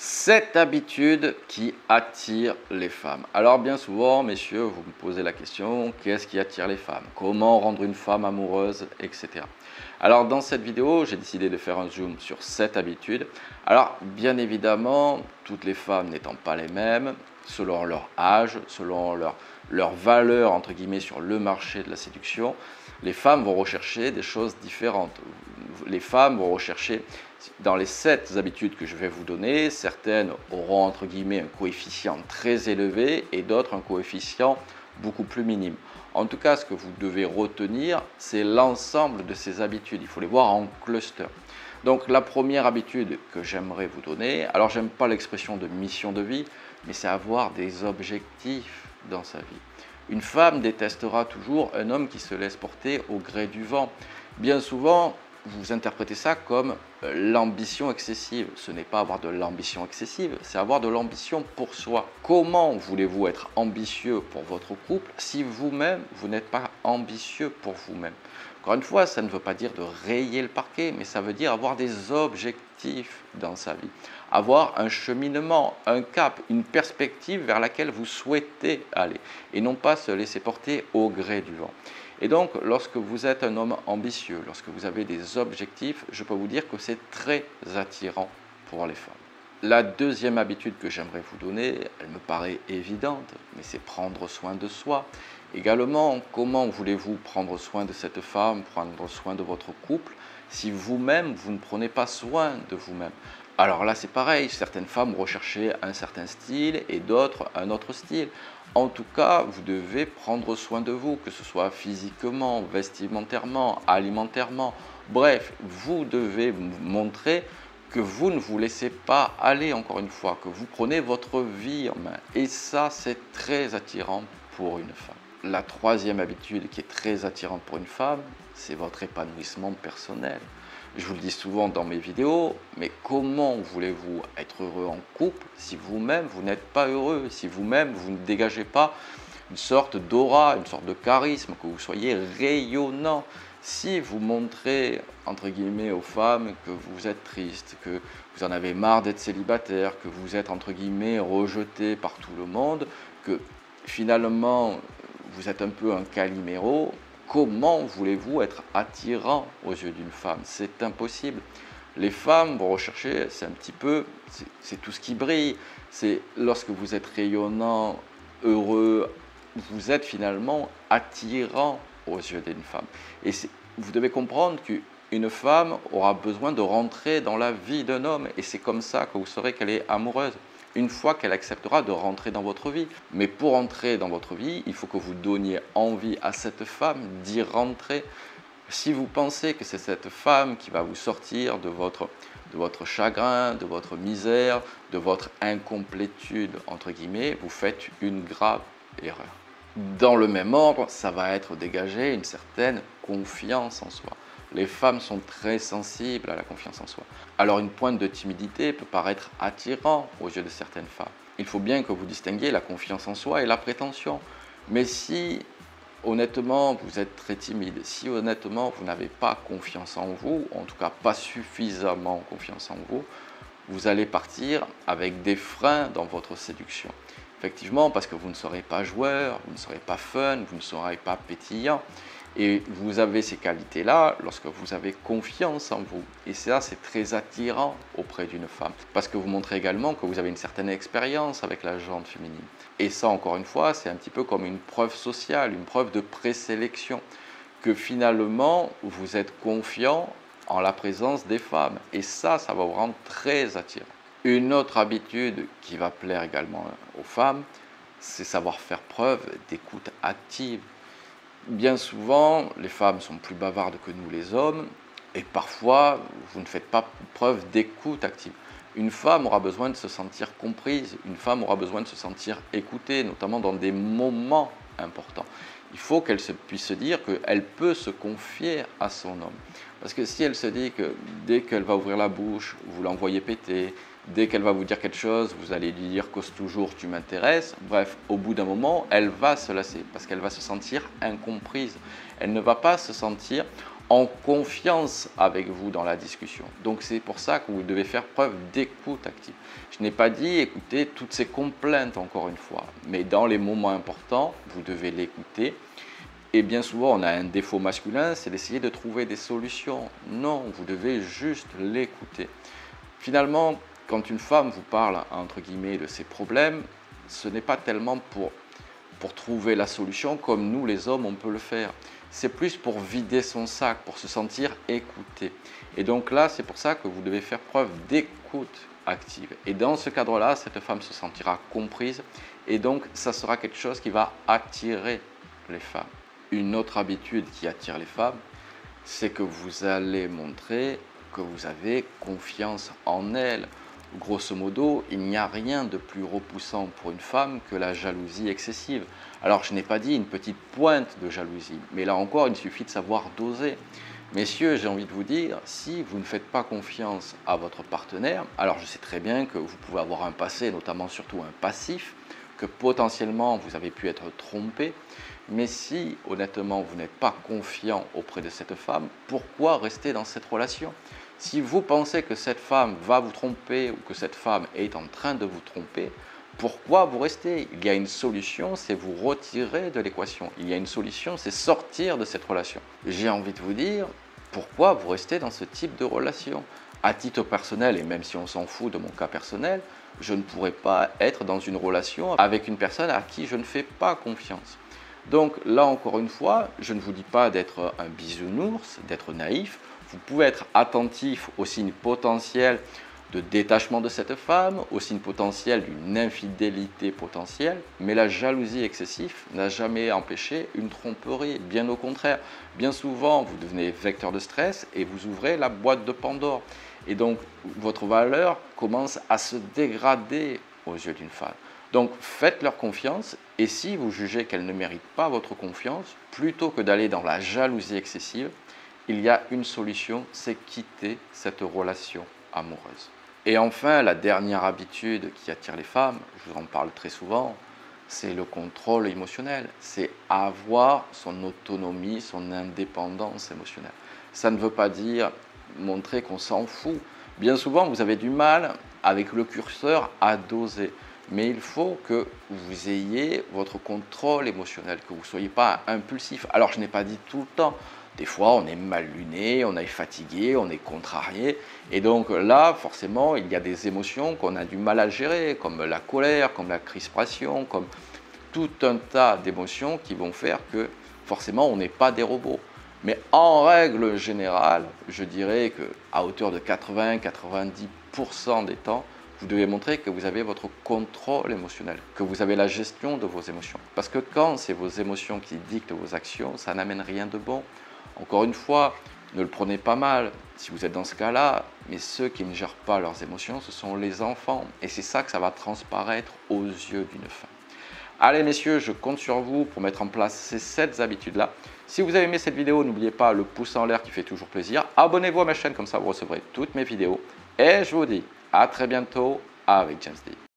7 habitudes qui attirent les femmes. Alors bien souvent, messieurs, vous me posez la question, qu'est-ce qui attire les femmes? Comment rendre une femme amoureuse, etc. Alors dans cette vidéo, j'ai décidé de faire un zoom sur 7 habitudes. Alors bien évidemment, toutes les femmes n'étant pas les mêmes, selon leur âge, selon leur valeur entre guillemets sur le marché de la séduction, les femmes vont rechercher des choses différentes. Les femmes vont rechercher, dans les 7 habitudes que je vais vous donner, certaines auront entre guillemets un coefficient très élevé et d'autres un coefficient beaucoup plus minime. En tout cas, ce que vous devez retenir, c'est l'ensemble de ces habitudes. Il faut les voir en cluster. Donc la première habitude que j'aimerais vous donner, alors j'aime pas l'expression de mission de vie, mais c'est avoir des objectifs dans sa vie. Une femme détestera toujours un homme qui se laisse porter au gré du vent. Bien souvent, vous interprétez ça comme l'ambition excessive. Ce n'est pas avoir de l'ambition excessive, c'est avoir de l'ambition pour soi. Comment voulez-vous être ambitieux pour votre couple si vous-même, vous n'êtes pas ambitieux pour vous-même? Encore une fois, ça ne veut pas dire de rayer le parquet, mais ça veut dire avoir des objectifs dans sa vie. Avoir un cheminement, un cap, une perspective vers laquelle vous souhaitez aller et non pas se laisser porter au gré du vent. Et donc, lorsque vous êtes un homme ambitieux, lorsque vous avez des objectifs, je peux vous dire que c'est très attirant pour les femmes. La deuxième habitude que j'aimerais vous donner, elle me paraît évidente, mais c'est prendre soin de soi. Également, comment voulez-vous prendre soin de cette femme, prendre soin de votre couple, si vous-même, vous ne prenez pas soin de vous-même? Alors là, c'est pareil, certaines femmes recherchaient un certain style et d'autres un autre style. En tout cas, vous devez prendre soin de vous, que ce soit physiquement, vestimentairement, alimentairement. Bref, vous devez montrer que vous ne vous laissez pas aller, encore une fois, que vous prenez votre vie en main. Et ça, c'est très attirant pour une femme. La troisième habitude qui est très attirante pour une femme, c'est votre épanouissement personnel. Je vous le dis souvent dans mes vidéos, mais comment voulez-vous être heureux en couple si vous-même, vous n'êtes pas heureux, si vous-même, vous ne dégagez pas une sorte d'aura, une sorte de charisme, que vous soyez rayonnant? Si vous montrez, entre guillemets, aux femmes que vous êtes triste, que vous en avez marre d'être célibataire, que vous êtes, entre guillemets, rejeté par tout le monde, que finalement, vous êtes un peu un Calimero, comment voulez-vous être attirant aux yeux d'une femme? C'est impossible. Les femmes vont rechercher, c'est un petit peu, c'est tout ce qui brille. C'est lorsque vous êtes rayonnant, heureux, vous êtes finalement attirant aux yeux d'une femme. Et vous devez comprendre qu'une femme aura besoin de rentrer dans la vie d'un homme. Et c'est comme ça que vous saurez qu'elle est amoureuse, une fois qu'elle acceptera de rentrer dans votre vie. Mais pour entrer dans votre vie, il faut que vous donniez envie à cette femme d'y rentrer. Si vous pensez que c'est cette femme qui va vous sortir de votre chagrin, de votre misère, de votre incomplétude, entre guillemets, vous faites une grave erreur. Dans le même ordre, ça va être dégager une certaine confiance en soi. Les femmes sont très sensibles à la confiance en soi. Alors une pointe de timidité peut paraître attirant aux yeux de certaines femmes. Il faut bien que vous distinguiez la confiance en soi et la prétention. Mais si honnêtement vous êtes très timide, si honnêtement vous n'avez pas confiance en vous, en tout cas pas suffisamment confiance en vous, vous allez partir avec des freins dans votre séduction. Effectivement, parce que vous ne serez pas joueur, vous ne serez pas fun, vous ne serez pas pétillant. Et vous avez ces qualités-là lorsque vous avez confiance en vous. Et ça, c'est très attirant auprès d'une femme. Parce que vous montrez également que vous avez une certaine expérience avec la gente féminine. Et ça, encore une fois, c'est un petit peu comme une preuve sociale, une preuve de présélection. Que finalement, vous êtes confiant en la présence des femmes. Et ça va vous rendre très attirant. Une autre habitude qui va plaire également aux femmes, c'est savoir faire preuve d'écoute active. Bien souvent, les femmes sont plus bavardes que nous les hommes, et parfois, vous ne faites pas preuve d'écoute active. Une femme aura besoin de se sentir comprise, une femme aura besoin de se sentir écoutée, notamment dans des moments importants. Il faut qu'elle puisse se dire qu'elle peut se confier à son homme. Parce que si elle se dit que dès qu'elle va ouvrir la bouche, vous l'envoyez péter, dès qu'elle va vous dire quelque chose, vous allez lui dire cause toujours, tu m'intéresses. Bref, au bout d'un moment, elle va se lasser parce qu'elle va se sentir incomprise. Elle ne va pas se sentir en confiance avec vous dans la discussion. Donc c'est pour ça que vous devez faire preuve d'écoute active. Je n'ai pas dit écouter toutes ces complaintes encore une fois, mais dans les moments importants, vous devez l'écouter. Et bien souvent, on a un défaut masculin, c'est d'essayer de trouver des solutions. Non, vous devez juste l'écouter. Finalement, quand une femme vous parle, entre guillemets, de ses problèmes, ce n'est pas tellement pour trouver la solution comme nous, les hommes, on peut le faire. C'est plus pour vider son sac, pour se sentir écouté. Et donc là, c'est pour ça que vous devez faire preuve d'écoute active. Et dans ce cadre-là, cette femme se sentira comprise. Et donc, ça sera quelque chose qui va attirer les femmes. Une autre habitude qui attire les femmes, c'est que vous allez montrer que vous avez confiance en elles. Grosso modo, il n'y a rien de plus repoussant pour une femme que la jalousie excessive. Alors, je n'ai pas dit une petite pointe de jalousie, mais là encore, il suffit de savoir doser. Messieurs, j'ai envie de vous dire, si vous ne faites pas confiance à votre partenaire, alors je sais très bien que vous pouvez avoir un passé, notamment surtout un passif, que potentiellement vous avez pu être trompé, mais si honnêtement vous n'êtes pas confiant auprès de cette femme, pourquoi rester dans cette relation ? Si vous pensez que cette femme va vous tromper ou que cette femme est en train de vous tromper, pourquoi vous restez? Il y a une solution, c'est vous retirer de l'équation. Il y a une solution, c'est sortir de cette relation. J'ai envie de vous dire, pourquoi vous restez dans ce type de relation? À titre personnel, et même si on s'en fout de mon cas personnel, je ne pourrais pas être dans une relation avec une personne à qui je ne fais pas confiance. Donc là encore une fois, je ne vous dis pas d'être un bisounours, d'être naïf. Vous pouvez être attentif aux signes potentiels de détachement de cette femme, aux signes potentiels d'une infidélité potentielle, mais la jalousie excessive n'a jamais empêché une tromperie, bien au contraire. Bien souvent, vous devenez vecteur de stress et vous ouvrez la boîte de Pandore. Et donc, votre valeur commence à se dégrader aux yeux d'une femme. Donc, faites-leur confiance et si vous jugez qu'elle ne mérite pas votre confiance, plutôt que d'aller dans la jalousie excessive, il y a une solution, c'est quitter cette relation amoureuse. Et enfin, la dernière habitude qui attire les femmes, je vous en parle très souvent, c'est le contrôle émotionnel. C'est avoir son autonomie, son indépendance émotionnelle. Ça ne veut pas dire montrer qu'on s'en fout. Bien souvent, vous avez du mal avec le curseur à doser. Mais il faut que vous ayez votre contrôle émotionnel, que vous ne soyez pas impulsif. Alors, je n'ai pas dit tout le temps. Des fois, on est mal luné, on est fatigué, on est contrarié. Et donc là, forcément, il y a des émotions qu'on a du mal à gérer, comme la colère, comme la crispation, comme tout un tas d'émotions qui vont faire que forcément, on n'est pas des robots. Mais en règle générale, je dirais qu'à hauteur de 80-90% des temps, vous devez montrer que vous avez votre contrôle émotionnel, que vous avez la gestion de vos émotions. Parce que quand c'est vos émotions qui dictent vos actions, ça n'amène rien de bon. Encore une fois, ne le prenez pas mal si vous êtes dans ce cas-là, mais ceux qui ne gèrent pas leurs émotions, ce sont les enfants. Et c'est ça que ça va transparaître aux yeux d'une femme. Allez messieurs, je compte sur vous pour mettre en place ces 7 habitudes-là. Si vous avez aimé cette vidéo, n'oubliez pas le pouce en l'air qui fait toujours plaisir. Abonnez-vous à ma chaîne, comme ça vous recevrez toutes mes vidéos. Et je vous dis à très bientôt avec James D.